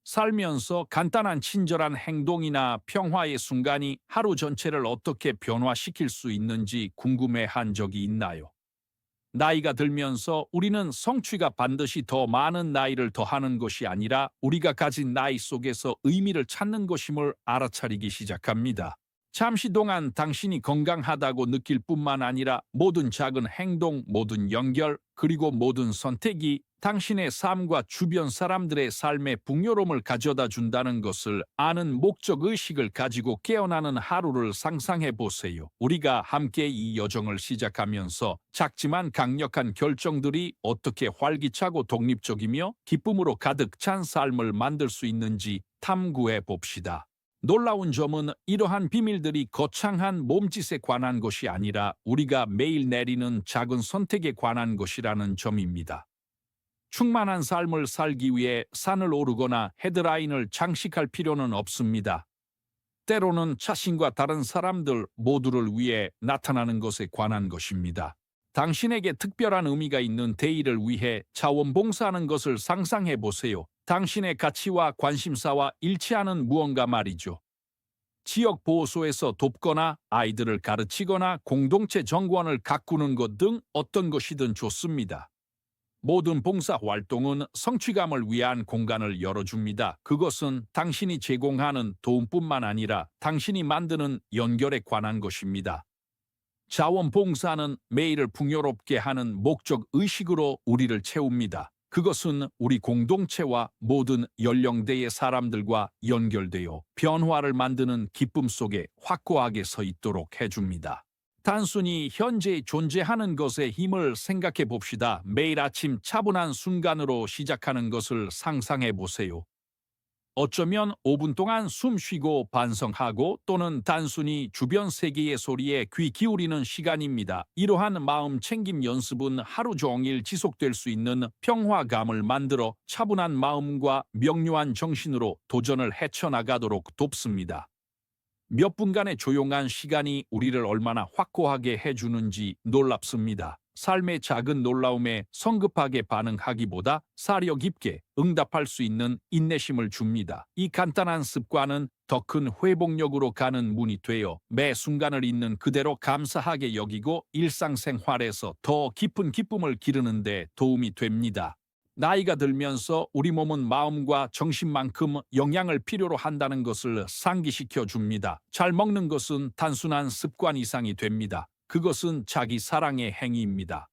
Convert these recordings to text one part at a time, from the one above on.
살면서 간단한 친절한 행동이나 평화의 순간이 하루 전체를 어떻게 변화시킬 수 있는지 궁금해한 적이 있나요? 나이가 들면서 우리는 성취가 반드시 더 많은 나이를 더하는 것이 아니라 우리가 가진 나이 속에서 의미를 찾는 것임을 알아차리기 시작합니다. 잠시 동안 당신이 건강하다고 느낄 뿐만 아니라 모든 작은 행동, 모든 연결, 그리고 모든 선택이 당신의 삶과 주변 사람들의 삶에 풍요로움을 가져다 준다는 것을 아는 목적 의식을 가지고 깨어나는 하루를 상상해 보세요. 우리가 함께 이 여정을 시작하면서 작지만 강력한 결정들이 어떻게 활기차고 독립적이며 기쁨으로 가득 찬 삶을 만들 수 있는지 탐구해 봅시다. 놀라운 점은 이러한 비밀들이 거창한 몸짓에 관한 것이 아니라 우리가 매일 내리는 작은 선택에 관한 것이라는 점입니다. 충만한 삶을 살기 위해 산을 오르거나 헤드라인을 장식할 필요는 없습니다. 때로는 자신과 다른 사람들 모두를 위해 나타나는 것에 관한 것입니다. 당신에게 특별한 의미가 있는 대의를 위해 자원봉사하는 것을 상상해 보세요. 당신의 가치와 관심사와 일치하는 무언가 말이죠. 지역 보호소에서 돕거나 아이들을 가르치거나 공동체 정원을 가꾸는 것 등 어떤 것이든 좋습니다. 모든 봉사 활동은 성취감을 위한 공간을 열어줍니다. 그것은 당신이 제공하는 도움뿐만 아니라 당신이 만드는 연결에 관한 것입니다. 자원봉사는 매일을 풍요롭게 하는 목적 의식으로 우리를 채웁니다. 그것은 우리 공동체와 모든 연령대의 사람들과 연결되어 변화를 만드는 기쁨 속에 확고하게 서 있도록 해줍니다. 단순히 현재 존재하는 것의 힘을 생각해 봅시다. 매일 아침 차분한 순간으로 시작하는 것을 상상해 보세요. 어쩌면 5분 동안 숨 쉬고 반성하고 또는 단순히 주변 세계의 소리에 귀 기울이는 시간입니다. 이러한 마음 챙김 연습은 하루 종일 지속될 수 있는 평화감을 만들어 차분한 마음과 명료한 정신으로 도전을 헤쳐나가도록 돕습니다. 몇 분간의 조용한 시간이 우리를 얼마나 확고하게 해주는지 놀랍습니다. 삶의 작은 놀라움에 성급하게 반응하기보다 사려 깊게 응답할 수 있는 인내심을 줍니다. 이 간단한 습관은 더 큰 회복력으로 가는 문이 되어 매 순간을 있는 그대로 감사하게 여기고 일상생활에서 더 깊은 기쁨을 기르는 데 도움이 됩니다. 나이가 들면서 우리 몸은 마음과 정신만큼 영양을 필요로 한다는 것을 상기시켜 줍니다. 잘 먹는 것은 단순한 습관 이상이 됩니다. 그것은 자기 사랑의 행위입니다.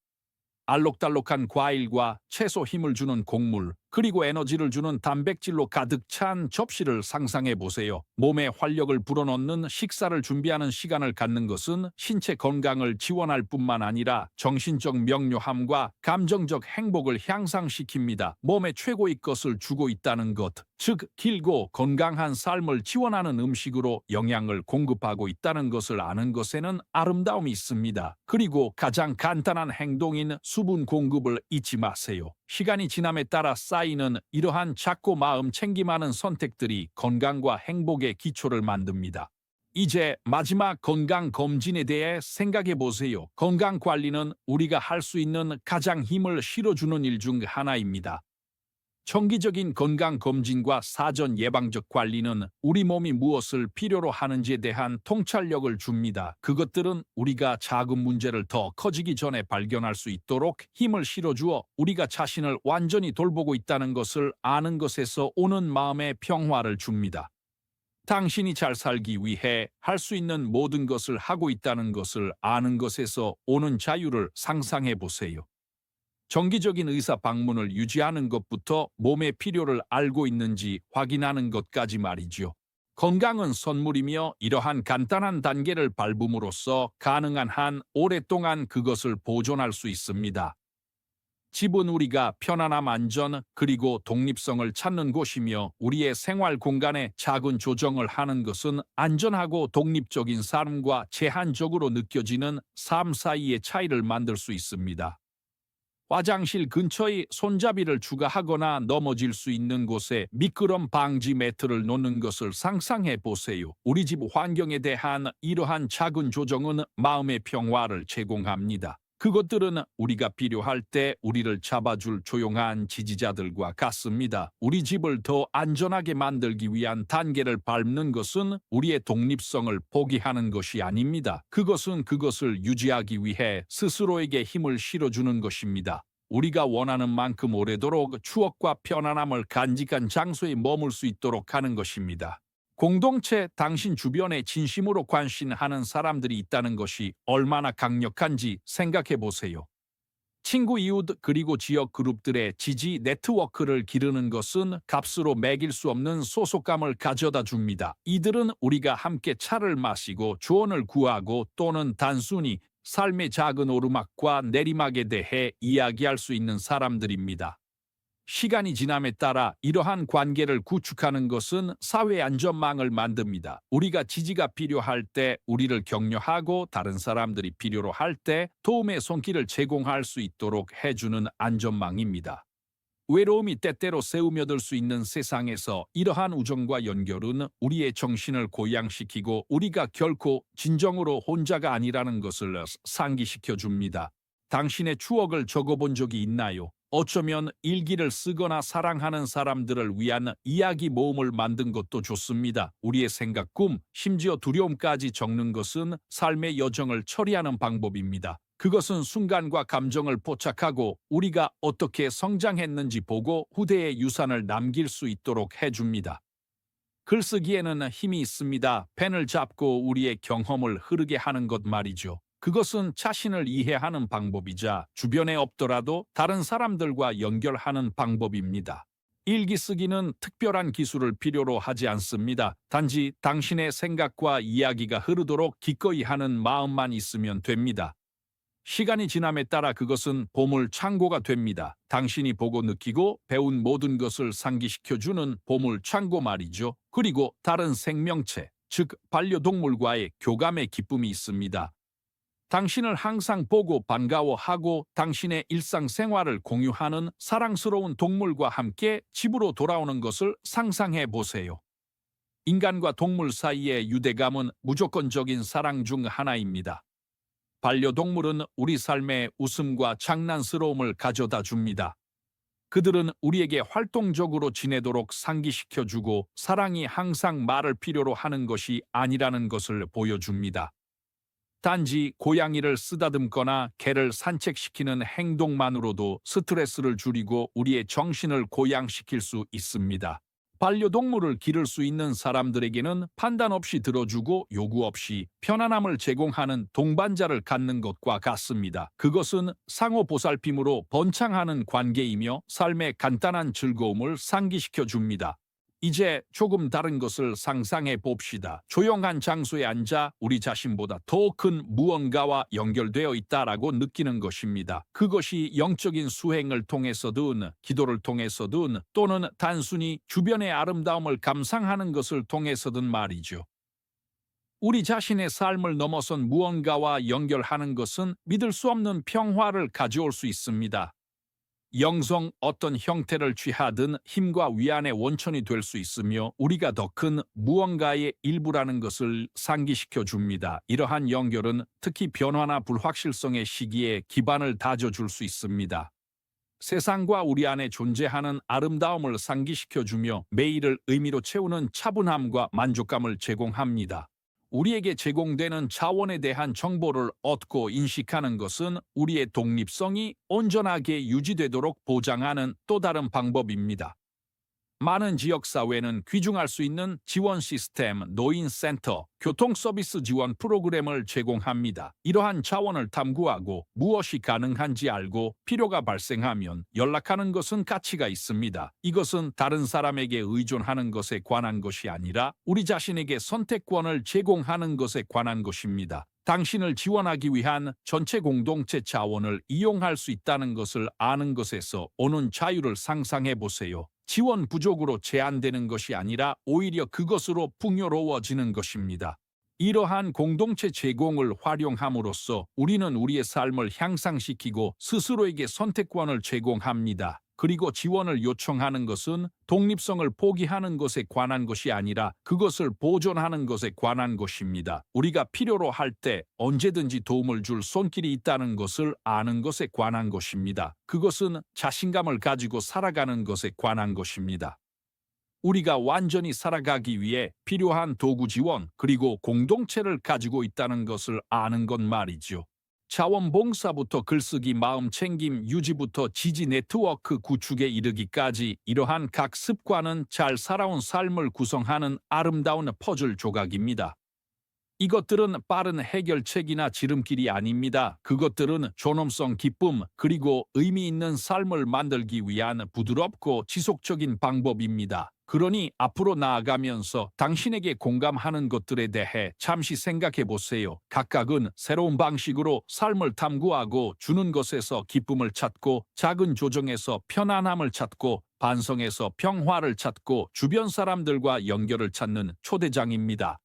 알록달록한 과일과 채소 힘을 주는 곡물, 그리고 에너지를 주는 단백질로 가득 찬 접시를 상상해 보세요. 몸에 활력을 불어넣는 식사를 준비하는 시간을 갖는 것은 신체 건강을 지원할 뿐만 아니라 정신적 명료함과 감정적 행복을 향상시킵니다. 몸에 최고의 것을 주고 있다는 것, 즉 길고 건강한 삶을 지원하는 음식으로 영양을 공급하고 있다는 것을 아는 것에는 아름다움이 있습니다. 그리고 가장 간단한 행동인 수분 공급을 잊지 마세요. 시간이 지남에 따라 쌓이는 이러한 작고 마음 챙김하는 선택들이 건강과 행복의 기초를 만듭니다. 이제 마지막 건강 검진에 대해 생각해 보세요. 건강 관리는 우리가 할 수 있는 가장 힘을 실어주는 일 중 하나입니다. 정기적인 건강검진과 사전 예방적 관리는 우리 몸이 무엇을 필요로 하는지에 대한 통찰력을 줍니다. 그것들은 우리가 작은 문제를 더 커지기 전에 발견할 수 있도록 힘을 실어주어 우리가 자신을 완전히 돌보고 있다는 것을 아는 것에서 오는 마음의 평화를 줍니다. 당신이 잘 살기 위해 할 수 있는 모든 것을 하고 있다는 것을 아는 것에서 오는 자유를 상상해 보세요. 정기적인 의사 방문을 유지하는 것부터 몸의 필요를 알고 있는지 확인하는 것까지 말이죠. 건강은 선물이며 이러한 간단한 단계를 밟음으로써 가능한 한 오랫동안 그것을 보존할 수 있습니다. 집은 우리가 편안함, 안전, 그리고 독립성을 찾는 곳이며 우리의 생활 공간에 작은 조정을 하는 것은 안전하고 독립적인 삶과 제한적으로 느껴지는 삶 사이의 차이를 만들 수 있습니다. 화장실 근처에 손잡이를 추가하거나 넘어질 수 있는 곳에 미끄럼 방지 매트를 놓는 것을 상상해 보세요. 우리 집 환경에 대한 이러한 작은 조정은 마음의 평화를 제공합니다. 그것들은 우리가 필요할 때 우리를 잡아줄 조용한 지지자들과 같습니다. 우리 집을 더 안전하게 만들기 위한 단계를 밟는 것은 우리의 독립성을 포기하는 것이 아닙니다. 그것은 그것을 유지하기 위해 스스로에게 힘을 실어주는 것입니다. 우리가 원하는 만큼 오래도록 추억과 편안함을 간직한 장소에 머물 수 있도록 하는 것입니다. 공동체, 당신 주변에 진심으로 관심하는 사람들이 있다는 것이 얼마나 강력한지 생각해 보세요. 친구, 이웃, 그리고 지역 그룹들의 지지 네트워크를 기르는 것은 값으로 매길 수 없는 소속감을 가져다 줍니다. 이들은 우리가 함께 차를 마시고 조언을 구하고 또는 단순히 삶의 작은 오르막과 내리막에 대해 이야기할 수 있는 사람들입니다. 시간이 지남에 따라 이러한 관계를 구축하는 것은 사회 안전망을 만듭니다. 우리가 지지가 필요할 때 우리를 격려하고 다른 사람들이 필요로 할 때 도움의 손길을 제공할 수 있도록 해주는 안전망입니다. 외로움이 때때로 새우며들 수 있는 세상에서 이러한 우정과 연결은 우리의 정신을 고양시키고 우리가 결코 진정으로 혼자가 아니라는 것을 상기시켜 줍니다. 당신의 추억을 적어본 적이 있나요? 어쩌면 일기를 쓰거나 사랑하는 사람들을 위한 이야기 모음을 만든 것도 좋습니다. 우리의 생각, 꿈, 심지어 두려움까지 적는 것은 삶의 여정을 처리하는 방법입니다. 그것은 순간과 감정을 포착하고 우리가 어떻게 성장했는지 보고 후대에 유산을 남길 수 있도록 해줍니다. 글쓰기에는 힘이 있습니다. 펜을 잡고 우리의 경험을 흐르게 하는 것 말이죠. 그것은 자신을 이해하는 방법이자 주변에 없더라도 다른 사람들과 연결하는 방법입니다. 일기 쓰기는 특별한 기술을 필요로 하지 않습니다. 단지 당신의 생각과 이야기가 흐르도록 기꺼이 하는 마음만 있으면 됩니다. 시간이 지남에 따라 그것은 보물 창고가 됩니다. 당신이 보고 느끼고 배운 모든 것을 상기시켜주는 보물 창고 말이죠. 그리고 다른 생명체, 즉 반려동물과의 교감의 기쁨이 있습니다. 당신을 항상 보고 반가워하고 당신의 일상생활을 공유하는 사랑스러운 동물과 함께 집으로 돌아오는 것을 상상해 보세요. 인간과 동물 사이의 유대감은 무조건적인 사랑 중 하나입니다. 반려동물은 우리 삶에 웃음과 장난스러움을 가져다 줍니다. 그들은 우리에게 활동적으로 지내도록 상기시켜주고 사랑이 항상 말을 필요로 하는 것이 아니라는 것을 보여줍니다. 단지 고양이를 쓰다듬거나 개를 산책시키는 행동만으로도 스트레스를 줄이고 우리의 정신을 고양시킬 수 있습니다. 반려동물을 기를 수 있는 사람들에게는 판단 없이 들어주고 요구 없이 편안함을 제공하는 동반자를 갖는 것과 같습니다. 그것은 상호 보살핌으로 번창하는 관계이며 삶의 간단한 즐거움을 상기시켜 줍니다. 이제 조금 다른 것을 상상해 봅시다. 조용한 장소에 앉아 우리 자신보다 더 큰 무언가와 연결되어 있다라고 느끼는 것입니다. 그것이 영적인 수행을 통해서든 기도를 통해서든 또는 단순히 주변의 아름다움을 감상하는 것을 통해서든 말이죠. 우리 자신의 삶을 넘어선 무언가와 연결하는 것은 믿을 수 없는 평화를 가져올 수 있습니다. 영성 어떤 형태를 취하든 힘과 위안의 원천이 될 수 있으며 우리가 더 큰 무언가의 일부라는 것을 상기시켜 줍니다. 이러한 연결은 특히 변화나 불확실성의 시기에 기반을 다져줄 수 있습니다. 세상과 우리 안에 존재하는 아름다움을 상기시켜 주며 매일을 의미로 채우는 차분함과 만족감을 제공합니다. 우리에게 제공되는 자원에 대한 정보를 얻고 인식하는 것은 우리의 독립성이 온전하게 유지되도록 보장하는 또 다른 방법입니다. 많은 지역사회는 귀중할 수 있는 지원 시스템, 노인센터, 교통서비스 지원 프로그램을 제공합니다. 이러한 자원을 탐구하고 무엇이 가능한지 알고 필요가 발생하면 연락하는 것은 가치가 있습니다. 이것은 다른 사람에게 의존하는 것에 관한 것이 아니라 우리 자신에게 선택권을 제공하는 것에 관한 것입니다. 당신을 지원하기 위한 전체 공동체 자원을 이용할 수 있다는 것을 아는 것에서 오는 자유를 상상해 보세요. 지원 부족으로 제한되는 것이 아니라 오히려 그것으로 풍요로워지는 것입니다. 이러한 공동체 제공을 활용함으로써 우리는 우리의 삶을 향상시키고 스스로에게 선택권을 제공합니다. 그리고 지원을 요청하는 것은 독립성을 포기하는 것에 관한 것이 아니라 그것을 보존하는 것에 관한 것입니다. 우리가 필요로 할 때 언제든지 도움을 줄 손길이 있다는 것을 아는 것에 관한 것입니다. 그것은 자신감을 가지고 살아가는 것에 관한 것입니다. 우리가 완전히 살아가기 위해 필요한 도구 지원 그리고 공동체를 가지고 있다는 것을 아는 것 말이죠. 자원봉사부터 글쓰기, 마음챙김, 유지부터 지지 네트워크 구축에 이르기까지 이러한 각 습관은 잘 살아온 삶을 구성하는 아름다운 퍼즐 조각입니다. 이것들은 빠른 해결책이나 지름길이 아닙니다. 그것들은 존엄성, 기쁨, 그리고 의미 있는 삶을 만들기 위한 부드럽고 지속적인 방법입니다. 그러니 앞으로 나아가면서 당신에게 공감하는 것들에 대해 잠시 생각해 보세요. 각각은 새로운 방식으로 삶을 탐구하고 주는 것에서 기쁨을 찾고, 작은 조정에서 편안함을 찾고, 반성에서 평화를 찾고, 주변 사람들과 연결을 찾는 초대장입니다.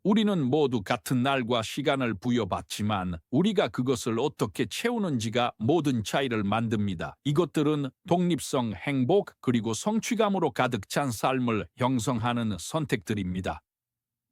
우리는 모두 같은 날과 시간을 부여받지만 우리가 그것을 어떻게 채우는지가 모든 차이를 만듭니다. 이것들은 독립성, 행복, 그리고 성취감으로 가득 찬 삶을 형성하는 선택들입니다.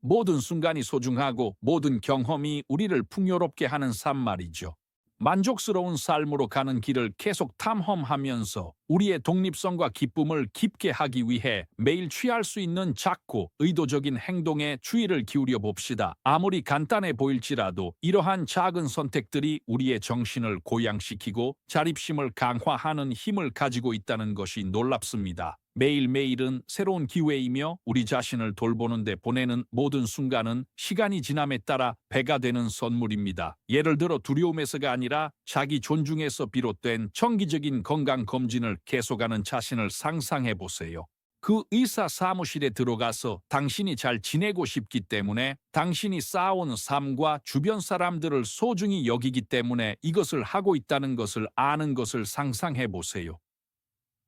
모든 순간이 소중하고 모든 경험이 우리를 풍요롭게 하는 삶 말이죠. 만족스러운 삶으로 가는 길을 계속 탐험하면서 우리의 독립성과 기쁨을 깊게 하기 위해 매일 취할 수 있는 작고 의도적인 행동에 주의를 기울여 봅시다. 아무리 간단해 보일지라도 이러한 작은 선택들이 우리의 정신을 고양시키고 자립심을 강화하는 힘을 가지고 있다는 것이 놀랍습니다. 매일매일은 새로운 기회이며 우리 자신을 돌보는 데 보내는 모든 순간은 시간이 지남에 따라 배가 되는 선물입니다. 예를 들어 두려움에서가 아니라 자기 존중에서 비롯된 정기적인 건강검진을 계속하는 자신을 상상해 보세요. 그 의사 사무실에 들어가서 당신이 잘 지내고 싶기 때문에, 당신이 쌓아온 삶과 주변 사람들을 소중히 여기기 때문에 이것을 하고 있다는 것을 아는 것을 상상해 보세요.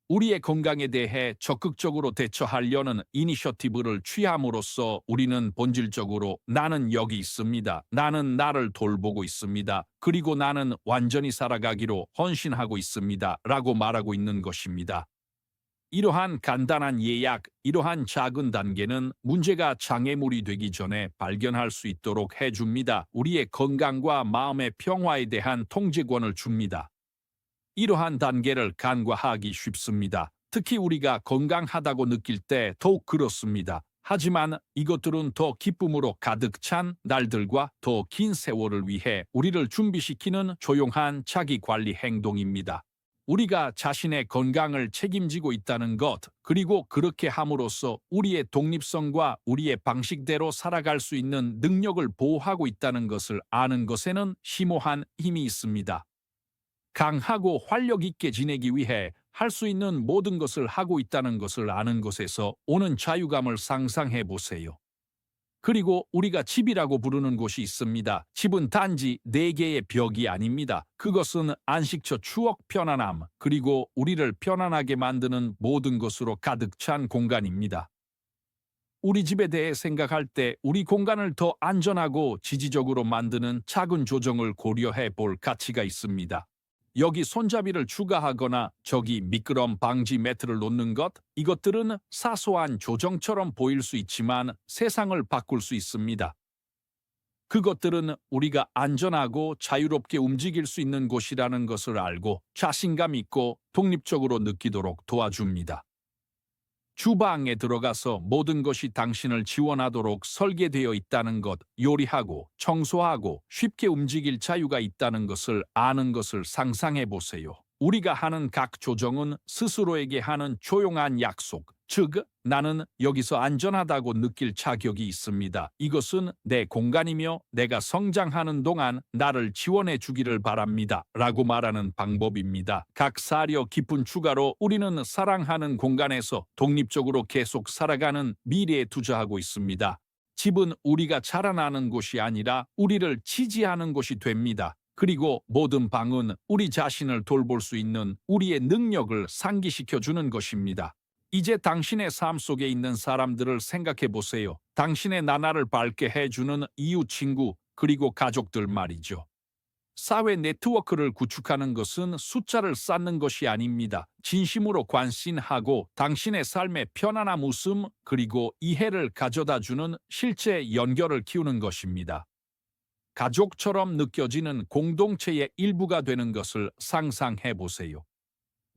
우리의 건강에 대해 적극적으로 대처하려는 이니셔티브를 취함으로써 우리는 본질적으로 나는 여기 있습니다. 나는 나를 돌보고 있습니다. 그리고 나는 완전히 살아가기로 헌신하고 있습니다. 라고 말하고 있는 것입니다. 이러한 간단한 예약, 이러한 작은 단계는 문제가 장애물이 되기 전에 발견할 수 있도록 해줍니다. 우리의 건강과 마음의 평화에 대한 통제권을 줍니다. 이러한 단계를 간과하기 쉽습니다. 특히 우리가 건강하다고 느낄 때 더욱 그렇습니다. 하지만 이것들은 더 기쁨으로 가득 찬 날들과 더 긴 세월을 위해 우리를 준비시키는 조용한 자기관리 행동입니다. 우리가 자신의 건강을 책임지고 있다는 것, 그리고 그렇게 함으로써 우리의 독립성과 우리의 방식대로 살아갈 수 있는 능력을 보호하고 있다는 것을 아는 것에는 심오한 힘이 있습니다. 강하고 활력 있게 지내기 위해 할 수 있는 모든 것을 하고 있다는 것을 아는 것에서 오는 자유감을 상상해 보세요. 그리고 우리가 집이라고 부르는 곳이 있습니다. 집은 단지 네 개의 벽이 아닙니다. 그것은 안식처, 추억, 편안함, 그리고 우리를 편안하게 만드는 모든 것으로 가득 찬 공간입니다. 우리 집에 대해 생각할 때 우리 공간을 더 안전하고 지지적으로 만드는 작은 조정을 고려해 볼 가치가 있습니다. 여기 손잡이를 추가하거나 저기 미끄럼 방지 매트를 놓는 것, 이것들은 사소한 조정처럼 보일 수 있지만 세상을 바꿀 수 있습니다. 그것들은 우리가 안전하고 자유롭게 움직일 수 있는 곳이라는 것을 알고 자신감 있고 독립적으로 느끼도록 도와줍니다. 주방에 들어가서 모든 것이 당신을 지원하도록 설계되어 있다는 것, 요리하고 청소하고 쉽게 움직일 자유가 있다는 것을 아는 것을 상상해 보세요. 우리가 하는 각 조정은 스스로에게 하는 조용한 약속, 즉 나는 여기서 안전하다고 느낄 자격이 있습니다. 이것은 내 공간이며 내가 성장하는 동안 나를 지원해 주기를 바랍니다. 라고 말하는 방법입니다. 각 사려 깊은 추가로 우리는 사랑하는 공간에서 독립적으로 계속 살아가는 미래에 투자하고 있습니다. 집은 우리가 자라나는 곳이 아니라 우리를 지지하는 곳이 됩니다. 그리고 모든 방은 우리 자신을 돌볼 수 있는 우리의 능력을 상기시켜주는 것입니다. 이제 당신의 삶 속에 있는 사람들을 생각해 보세요. 당신의 나날을 밝게 해주는 이웃, 친구, 그리고 가족들 말이죠. 사회 네트워크를 구축하는 것은 숫자를 쌓는 것이 아닙니다. 진심으로 관심하고 당신의 삶에 편안함, 웃음, 그리고 이해를 가져다주는 실제 연결을 키우는 것입니다. 가족처럼 느껴지는 공동체의 일부가 되는 것을 상상해 보세요.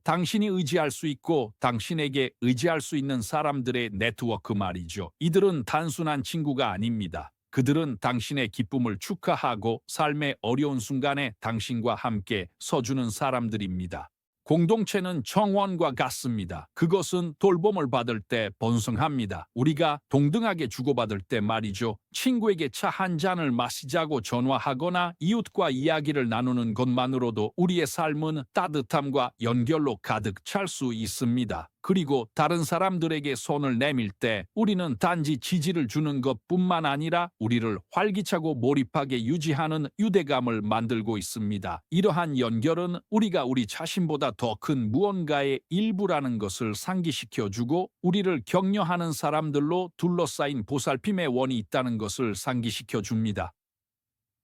당신이 의지할 수 있고 당신에게 의지할 수 있는 사람들의 네트워크 말이죠. 이들은 단순한 친구가 아닙니다. 그들은 당신의 기쁨을 축하하고 삶의 어려운 순간에 당신과 함께 서주는 사람들입니다. 공동체는 정원과 같습니다. 그것은 돌봄을 받을 때 번성합니다. 우리가 동등하게 주고받을 때 말이죠. 친구에게 차 한 잔을 마시자고 전화하거나 이웃과 이야기를 나누는 것만으로도 우리의 삶은 따뜻함과 연결로 가득 찰 수 있습니다. 그리고 다른 사람들에게 손을 내밀 때 우리는 단지 지지를 주는 것뿐만 아니라 우리를 활기차고 몰입하게 유지하는 유대감을 만들고 있습니다. 이러한 연결은 우리가 우리 자신보다 더 큰 무언가의 일부라는 것을 상기시켜주고 우리를 격려하는 사람들로 둘러싸인 보살핌의 원이 있다는 것을 상기시켜 줍니다.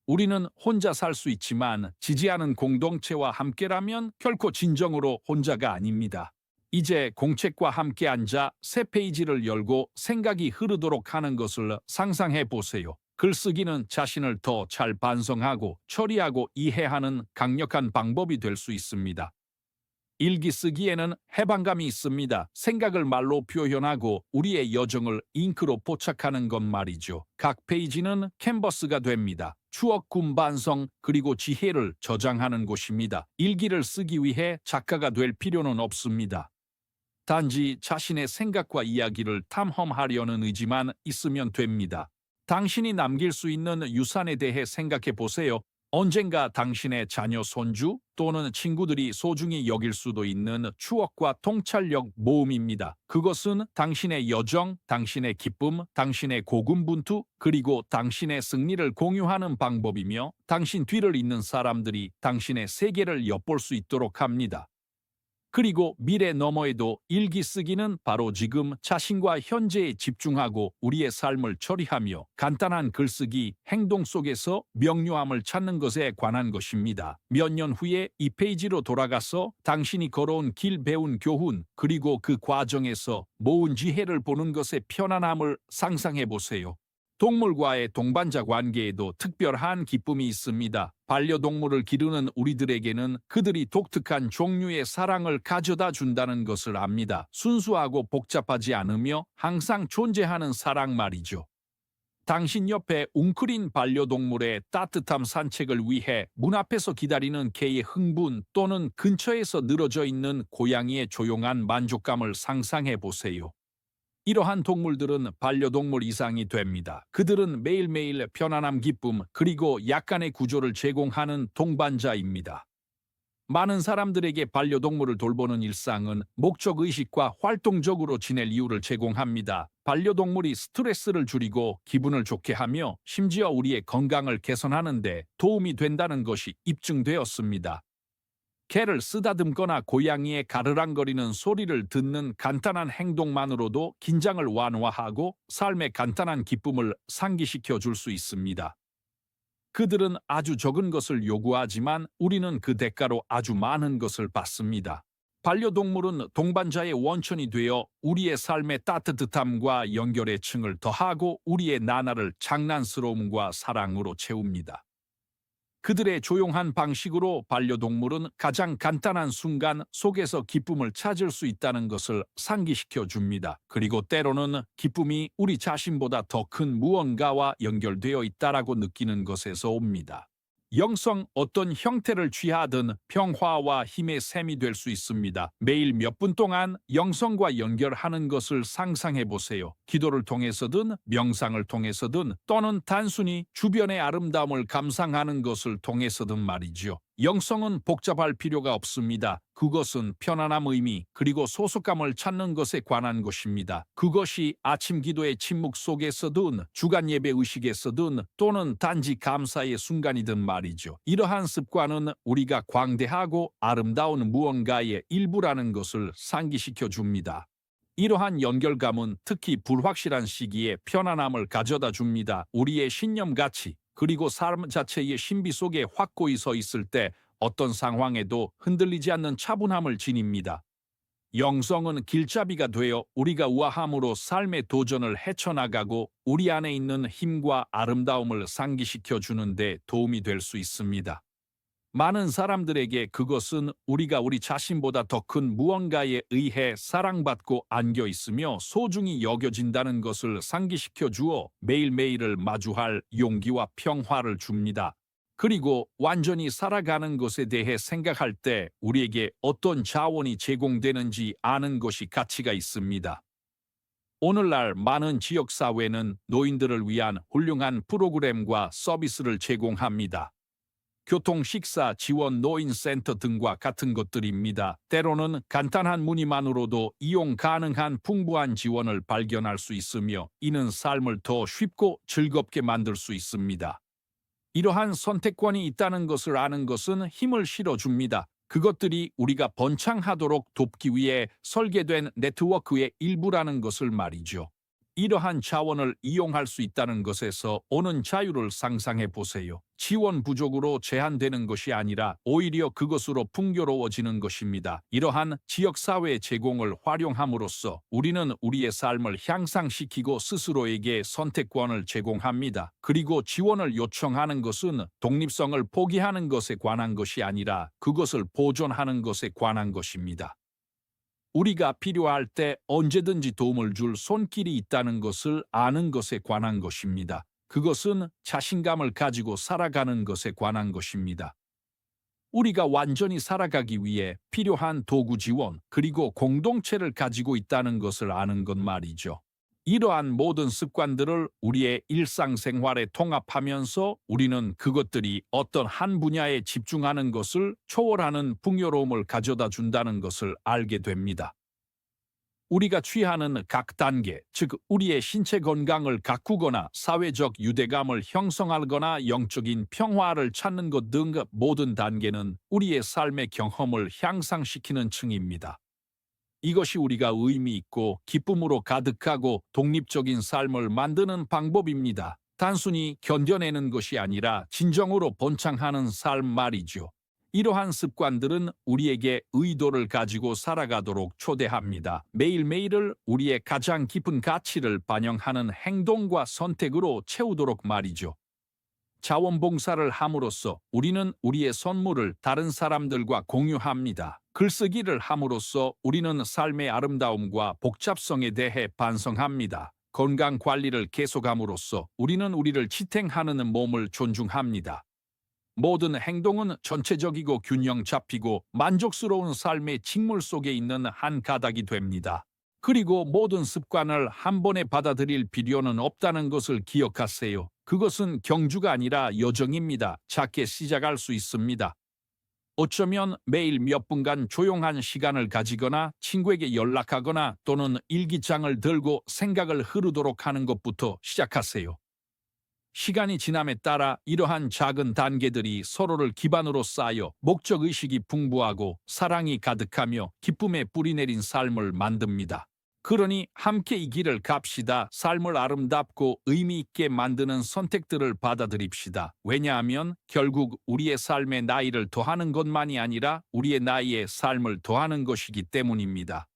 우리는 혼자 살 수 있지만 지지하는 공동체와 함께라면 결코 진정으로 혼자가 아닙니다. 이제 공책과 함께 앉아 새 페이지를 열고 생각이 흐르도록 하는 것을 상상해 보세요. 글쓰기는 자신을 더 잘 반성하고 처리하고 이해하는 강력한 방법이 될 수 있습니다. 일기 쓰기에는 해방감이 있습니다. 생각을 말로 표현하고 우리의 여정을 잉크로 포착하는 것 말이죠. 각 페이지는 캔버스가 됩니다. 추억, 꿈, 반성, 그리고 지혜를 저장하는 곳입니다. 일기를 쓰기 위해 작가가 될 필요는 없습니다. 단지 자신의 생각과 이야기를 탐험하려는 의지만 있으면 됩니다. 당신이 남길 수 있는 유산에 대해 생각해 보세요. 언젠가 당신의 자녀, 손주 또는 친구들이 소중히 여길 수도 있는 추억과 통찰력 모음입니다. 그것은 당신의 여정, 당신의 기쁨, 당신의 고군분투, 그리고 당신의 승리를 공유하는 방법이며 당신 뒤를 잇는 사람들이 당신의 세계를 엿볼 수 있도록 합니다. 그리고 미래 너머에도 일기 쓰기는 바로 지금 자신과 현재에 집중하고 우리의 삶을 처리하며 간단한 글쓰기, 행동 속에서 명료함을 찾는 것에 관한 것입니다. 몇 년 후에 이 페이지로 돌아가서 당신이 걸어온 길, 배운 교훈, 그리고 그 과정에서 모은 지혜를 보는 것의 편안함을 상상해 보세요. 동물과의 동반자 관계에도 특별한 기쁨이 있습니다. 반려동물을 기르는 우리들에게는 그들이 독특한 종류의 사랑을 가져다 준다는 것을 압니다. 순수하고 복잡하지 않으며 항상 존재하는 사랑 말이죠. 당신 옆에 웅크린 반려동물의 따뜻한 산책을 위해 문 앞에서 기다리는 개의 흥분 또는 근처에서 늘어져 있는 고양이의 조용한 만족감을 상상해 보세요. 이러한 동물들은 반려동물 이상이 됩니다. 그들은 매일매일 편안함, 기쁨, 그리고 약간의 구조를 제공하는 동반자입니다. 많은 사람들에게 반려동물을 돌보는 일상은 목적의식과 활동적으로 지낼 이유를 제공합니다. 반려동물이 스트레스를 줄이고 기분을 좋게 하며 심지어 우리의 건강을 개선하는 데 도움이 된다는 것이 입증되었습니다. 개를 쓰다듬거나 고양이의 가르랑거리는 소리를 듣는 간단한 행동만으로도 긴장을 완화하고 삶의 간단한 기쁨을 상기시켜 줄 수 있습니다. 그들은 아주 적은 것을 요구하지만 우리는 그 대가로 아주 많은 것을 받습니다. 반려동물은 동반자의 원천이 되어 우리의 삶의 따뜻함과 연결의 층을 더하고 우리의 나날을 장난스러움과 사랑으로 채웁니다. 그들의 조용한 방식으로 반려동물은 가장 간단한 순간 속에서 기쁨을 찾을 수 있다는 것을 상기시켜 줍니다. 그리고 때로는 기쁨이 우리 자신보다 더 큰 무언가와 연결되어 있다라고 느끼는 것에서 옵니다. 영성 어떤 형태를 취하든 평화와 힘의 샘이 될 수 있습니다. 매일 몇 분 동안 영성과 연결하는 것을 상상해 보세요. 기도를 통해서든 명상을 통해서든 또는 단순히 주변의 아름다움을 감상하는 것을 통해서든 말이죠. 영성은 복잡할 필요가 없습니다. 그것은 편안함, 의미, 그리고 소속감을 찾는 것에 관한 것입니다. 그것이 아침 기도의 침묵 속에서든 주간 예배 의식에서든 또는 단지 감사의 순간이든 말이죠. 이러한 습관은 우리가 광대하고 아름다운 무언가의 일부라는 것을 상기시켜 줍니다. 이러한 연결감은 특히 불확실한 시기에 편안함을 가져다 줍니다. 우리의 신념, 가치, 그리고 삶 자체의 신비 속에 확고히 서 있을 때 어떤 상황에도 흔들리지 않는 차분함을 지닙니다. 영성은 길잡이가 되어 우리가 우아함으로 삶의 도전을 헤쳐나가고 우리 안에 있는 힘과 아름다움을 상기시켜 주는데 도움이 될 수 있습니다. 많은 사람들에게 그것은 우리가 우리 자신보다 더 큰 무언가에 의해 사랑받고 안겨 있으며 소중히 여겨진다는 것을 상기시켜 주어 매일매일을 마주할 용기와 평화를 줍니다. 그리고 완전히 살아가는 것에 대해 생각할 때 우리에게 어떤 자원이 제공되는지 아는 것이 가치가 있습니다. 오늘날 많은 지역사회는 노인들을 위한 훌륭한 프로그램과 서비스를 제공합니다. 교통, 식사, 지원, 노인센터 등과 같은 것들입니다. 때로는 간단한 문의만으로도 이용 가능한 풍부한 지원을 발견할 수 있으며 이는 삶을 더 쉽고 즐겁게 만들 수 있습니다. 이러한 선택권이 있다는 것을 아는 것은 힘을 실어줍니다. 그것들이 우리가 번창하도록 돕기 위해 설계된 네트워크의 일부라는 것을 말이죠. 이러한 자원을 이용할 수 있다는 것에서 오는 자유를 상상해 보세요. 지원 부족으로 제한되는 것이 아니라 오히려 그것으로 풍요로워지는 것입니다. 이러한 지역사회 제공을 활용함으로써 우리는 우리의 삶을 향상시키고 스스로에게 선택권을 제공합니다. 그리고 지원을 요청하는 것은 독립성을 포기하는 것에 관한 것이 아니라 그것을 보존하는 것에 관한 것입니다. 우리가 필요할 때 언제든지 도움을 줄 손길이 있다는 것을 아는 것에 관한 것입니다. 그것은 자신감을 가지고 살아가는 것에 관한 것입니다. 우리가 완전히 살아가기 위해 필요한 도구 지원, 그리고 공동체를 가지고 있다는 것을 아는 것 말이죠. 이러한 모든 습관들을 우리의 일상생활에 통합하면서 우리는 그것들이 어떤 한 분야에 집중하는 것을 초월하는 풍요로움을 가져다 준다는 것을 알게 됩니다. 우리가 취하는 각 단계, 즉 우리의 신체 건강을 가꾸거나 사회적 유대감을 형성하거나 영적인 평화를 찾는 것 등 모든 단계는 우리의 삶의 경험을 향상시키는 층입니다. 이것이 우리가 의미 있고 기쁨으로 가득하고 독립적인 삶을 만드는 방법입니다. 단순히 견뎌내는 것이 아니라 진정으로 번창하는 삶 말이죠. 이러한 습관들은 우리에게 의도를 가지고 살아가도록 초대합니다. 매일매일을 우리의 가장 깊은 가치를 반영하는 행동과 선택으로 채우도록 말이죠. 자원봉사를 함으로써 우리는 우리의 선물을 다른 사람들과 공유합니다. 글쓰기를 함으로써 우리는 삶의 아름다움과 복잡성에 대해 반성합니다. 건강관리를 계속함으로써 우리는 우리를 지탱하는 몸을 존중합니다. 모든 행동은 전체적이고 균형 잡히고 만족스러운 삶의 직물 속에 있는 한 가닥이 됩니다. 그리고 모든 습관을 한 번에 받아들일 필요는 없다는 것을 기억하세요. 그것은 경주가 아니라 여정입니다. 작게 시작할 수 있습니다. 어쩌면 매일 몇 분간 조용한 시간을 가지거나 친구에게 연락하거나 또는 일기장을 들고 생각을 흐르도록 하는 것부터 시작하세요. 시간이 지남에 따라 이러한 작은 단계들이 서로를 기반으로 쌓여 목적의식이 풍부하고 사랑이 가득하며 기쁨에 뿌리내린 삶을 만듭니다. 그러니 함께 이 길을 갑시다. 삶을 아름답고 의미 있게 만드는 선택들을 받아들입시다. 왜냐하면 결국 우리의 삶의 나이를 더하는 것만이 아니라 우리의 나이의 삶을 더하는 것이기 때문입니다.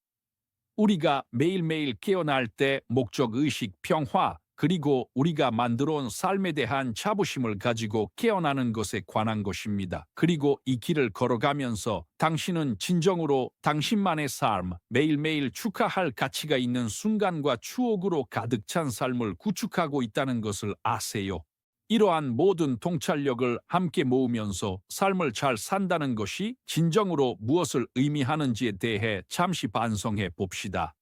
우리가 매일매일 깨어날 때 목적의식, 평화, 그리고 우리가 만들어온 삶에 대한 자부심을 가지고 깨어나는 것에 관한 것입니다. 그리고 이 길을 걸어가면서 당신은 진정으로 당신만의 삶, 매일매일 축하할 가치가 있는 순간과 추억으로 가득 찬 삶을 구축하고 있다는 것을 아세요. 이러한 모든 통찰력을 함께 모으면서 삶을 잘 산다는 것이 진정으로 무엇을 의미하는지에 대해 잠시 반성해 봅시다.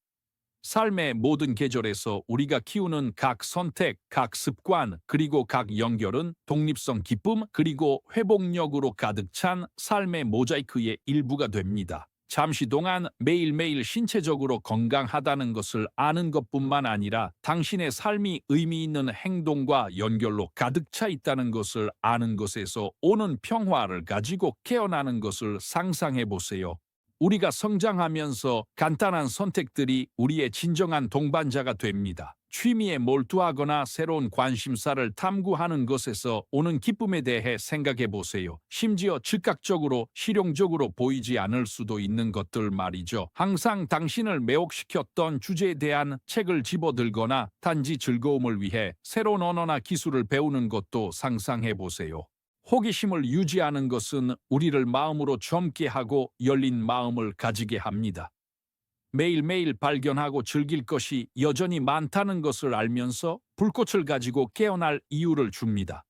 삶의 모든 계절에서 우리가 키우는 각 선택, 각 습관, 그리고 각 연결은 독립성, 기쁨, 그리고 회복력으로 가득 찬 삶의 모자이크의 일부가 됩니다. 잠시 동안 매일매일 신체적으로 건강하다는 것을 아는 것뿐만 아니라 당신의 삶이 의미 있는 행동과 연결로 가득 차 있다는 것을 아는 것에서 오는 평화를 가지고 깨어나는 것을 상상해 보세요. 우리가 성장하면서 간단한 선택들이 우리의 진정한 동반자가 됩니다. 취미에 몰두하거나 새로운 관심사를 탐구하는 것에서 오는 기쁨에 대해 생각해 보세요. 심지어 즉각적으로 실용적으로 보이지 않을 수도 있는 것들 말이죠. 항상 당신을 매혹시켰던 주제에 대한 책을 집어들거나 단지 즐거움을 위해 새로운 언어나 기술을 배우는 것도 상상해 보세요. 호기심을 유지하는 것은 우리를 마음으로 젊게 하고 열린 마음을 가지게 합니다. 매일매일 발견하고 즐길 것이 여전히 많다는 것을 알면서 불꽃을 가지고 깨어날 이유를 줍니다.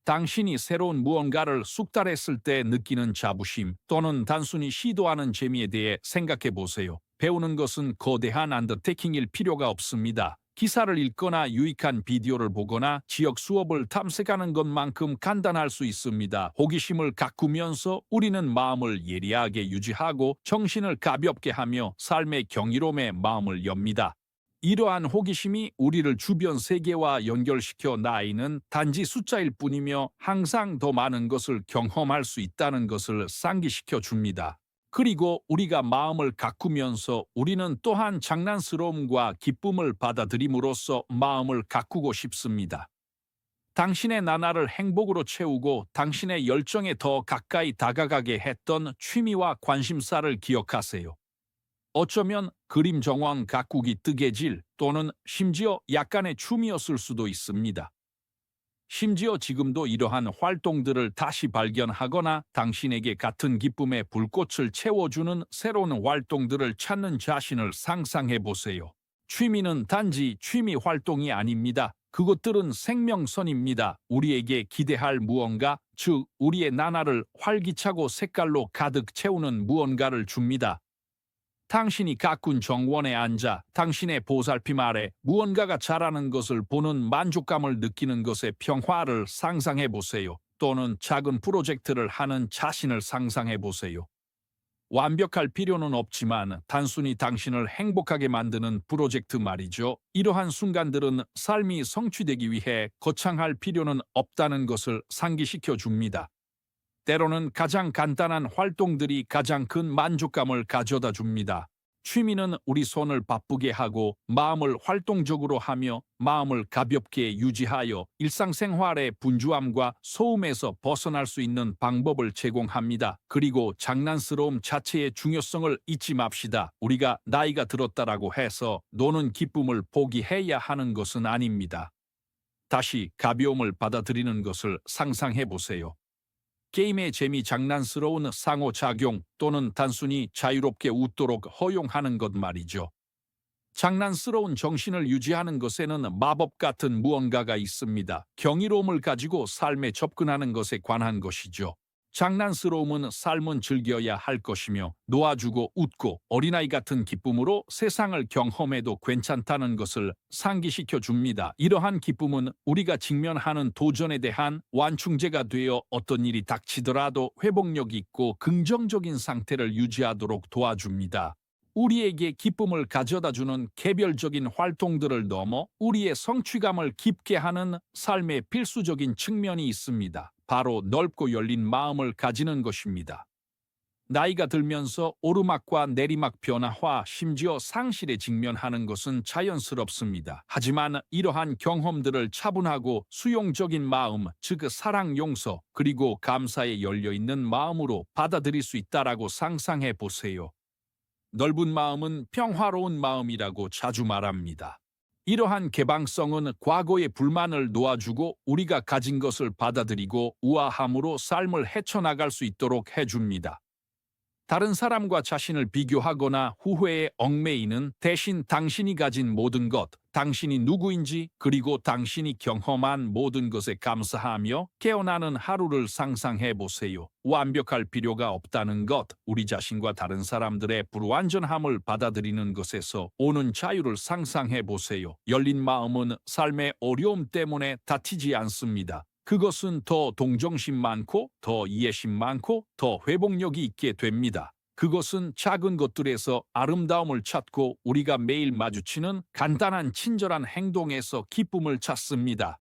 당신이 새로운 무언가를 숙달했을 때 느끼는 자부심 또는 단순히 시도하는 재미에 대해 생각해 보세요. 배우는 것은 거대한 언더테이킹일 필요가 없습니다. 기사를 읽거나 유익한 비디오를 보거나 지역 수업을 탐색하는 것만큼 간단할 수 있습니다. 호기심을 가꾸면서 우리는 마음을 예리하게 유지하고 정신을 가볍게 하며 삶의 경이로움에 마음을 엽니다. 이러한 호기심이 우리를 주변 세계와 연결시켜 나이는 단지 숫자일 뿐이며 항상 더 많은 것을 경험할 수 있다는 것을 상기시켜 줍니다. 그리고 우리가 마음을 가꾸면서 우리는 또한 장난스러움과 기쁨을 받아들임으로써 마음을 가꾸고 싶습니다. 당신의 나날을 행복으로 채우고 당신의 열정에 더 가까이 다가가게 했던 취미와 관심사를 기억하세요. 어쩌면 그림 정원 가꾸기 뜨개질 또는 심지어 약간의 춤이었을 수도 있습니다. 심지어 지금도 이러한 활동들을 다시 발견하거나 당신에게 같은 기쁨의 불꽃을 채워주는 새로운 활동들을 찾는 자신을 상상해 보세요. 취미는 단지 취미 활동이 아닙니다. 그것들은 생명선입니다. 우리에게 기대할 무언가, 즉 우리의 나날을 활기차고 색깔로 가득 채우는 무언가를 줍니다. 당신이 가꾼 정원에 앉아 당신의 보살핌 아래 무언가가 자라는 것을 보는 만족감을 느끼는 것의 평화를 상상해 보세요. 또는 작은 프로젝트를 하는 자신을 상상해 보세요. 완벽할 필요는 없지만 단순히 당신을 행복하게 만드는 프로젝트 말이죠. 이러한 순간들은 삶이 성취되기 위해 거창할 필요는 없다는 것을 상기시켜 줍니다. 때로는 가장 간단한 활동들이 가장 큰 만족감을 가져다 줍니다. 취미는 우리 손을 바쁘게 하고 마음을 활동적으로 하며 마음을 가볍게 유지하여 일상생활의 분주함과 소음에서 벗어날 수 있는 방법을 제공합니다. 그리고 장난스러움 자체의 중요성을 잊지 맙시다. 우리가 나이가 들었다라고 해서 노는 기쁨을 포기해야 하는 것은 아닙니다. 다시 가벼움을 받아들이는 것을 상상해 보세요. 게임의 재미, 장난스러운 상호작용 또는 단순히 자유롭게 웃도록 허용하는 것 말이죠. 장난스러운 정신을 유지하는 것에는 마법 같은 무언가가 있습니다. 경이로움을 가지고 삶에 접근하는 것에 관한 것이죠. 장난스러움은 삶은 즐겨야 할 것이며 놓아주고 웃고 어린아이 같은 기쁨으로 세상을 경험해도 괜찮다는 것을 상기시켜 줍니다. 이러한 기쁨은 우리가 직면하는 도전에 대한 완충제가 되어 어떤 일이 닥치더라도 회복력 있고 긍정적인 상태를 유지하도록 도와줍니다. 우리에게 기쁨을 가져다주는 개별적인 활동들을 넘어 우리의 성취감을 깊게 하는 삶의 필수적인 측면이 있습니다. 바로 넓고 열린 마음을 가지는 것입니다. 나이가 들면서 오르막과 내리막 변화와 심지어 상실에 직면하는 것은 자연스럽습니다. 하지만 이러한 경험들을 차분하고 수용적인 마음, 즉 사랑, 용서, 그리고 감사에 열려있는 마음으로 받아들일 수 있다라고 상상해 보세요. 넓은 마음은 평화로운 마음이라고 자주 말합니다. 이러한 개방성은 과거의 불만을 놓아주고 우리가 가진 것을 받아들이고 우아함으로 삶을 헤쳐나갈 수 있도록 해줍니다. 다른 사람과 자신을 비교하거나 후회에 얽매이는 대신 당신이 가진 모든 것, 당신이 누구인지 그리고 당신이 경험한 모든 것에 감사하며 깨어나는 하루를 상상해 보세요. 완벽할 필요가 없다는 것, 우리 자신과 다른 사람들의 불완전함을 받아들이는 것에서 오는 자유를 상상해 보세요. 열린 마음은 삶의 어려움 때문에 다치지 않습니다. 그것은 더 동정심 많고 더 이해심 많고 더 회복력이 있게 됩니다. 그것은 작은 것들에서 아름다움을 찾고 우리가 매일 마주치는 간단한 친절한 행동에서 기쁨을 찾습니다.